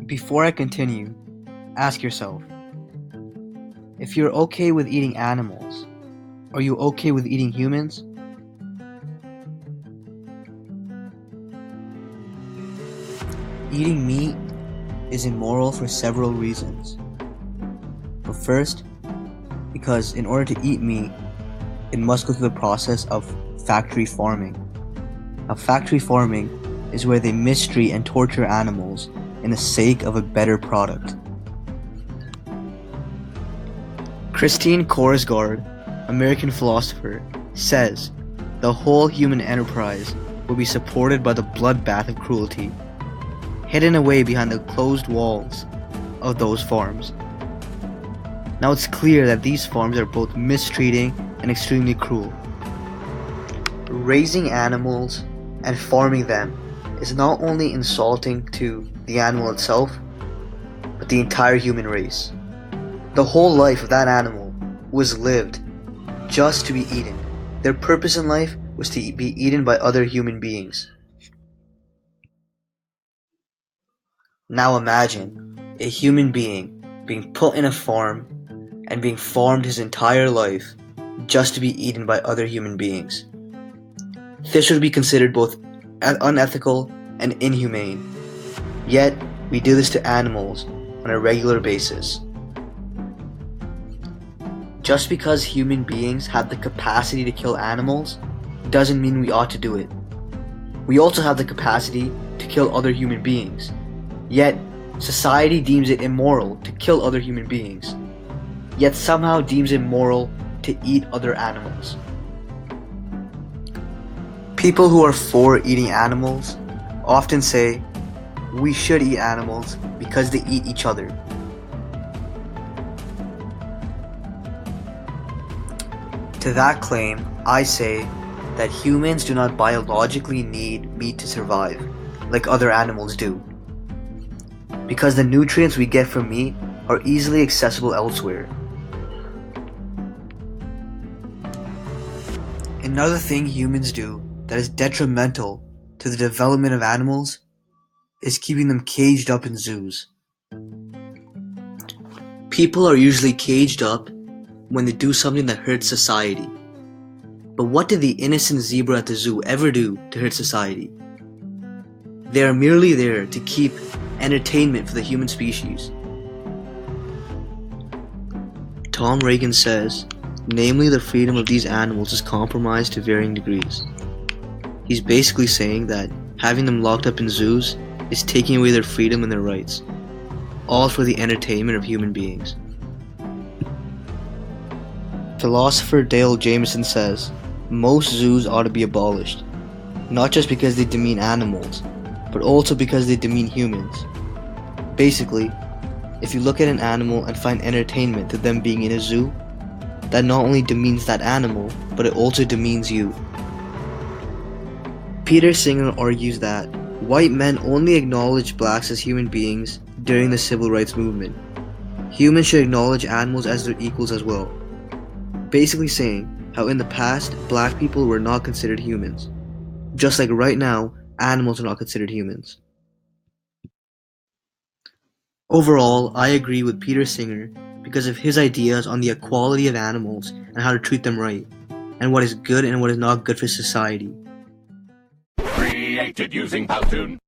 Before I continue, ask yourself, if you're okay with eating animals, are you okay with eating humans? Eating meat is immoral for several reasons. But first, because in order to eat meat, it must go through the process of factory farming. Now, factory farming is where they mistreat and torture animals in the sake of a better product. Christine Korsgaard, American philosopher, says the whole human enterprise will be supported by the bloodbath of cruelty, hidden away behind the closed walls of those farms. Now it's clear that these farms are both mistreating and extremely cruel. Raising animals and farming them is not only insulting to the animal itself, but the entire human race. The whole life of that animal was lived just to be eaten. Their purpose in life was to be eaten by other human beings. Now imagine a human being being put in a farm and being farmed his entire life just to be eaten by other human beings. This would be considered both unethical and inhumane. Yet, we do this to animals on a regular basis. Just because human beings have the capacity to kill animals doesn't mean we ought to do it. We also have the capacity to kill other human beings. Yet, society deems it immoral to kill other human beings, yet somehow deems it moral to eat other animals. People who are for eating animals often say, we should eat animals because they eat each other. To that claim, I say that humans do not biologically need meat to survive, like other animals do, because the nutrients we get from meat are easily accessible elsewhere. Another thing humans do that is detrimental to the development of animals is keeping them caged up in zoos. People are usually caged up when they do something that hurts society. But what did the innocent zebra at the zoo ever do to hurt society? They are merely there to keep entertainment for the human species. Tom Regan says, namely, the freedom of these animals is compromised to varying degrees. He's basically saying that having them locked up in zoos is taking away their freedom and their rights, all for the entertainment of human beings. Philosopher Dale Jamieson says, most zoos ought to be abolished, not just because they demean animals, but also because they demean humans. Basically, if you look at an animal and find entertainment to them being in a zoo, that not only demeans that animal, but it also demeans you. Peter Singer argues that white men only acknowledged blacks as human beings during the civil rights movement. Humans should acknowledge animals as their equals as well. Basically saying how in the past, black people were not considered humans, just like right now, animals are not considered humans. Overall, I agree with Peter Singer because of his ideas on the equality of animals and how to treat them right, and what is good and what is not good for society. Created using Powtoon.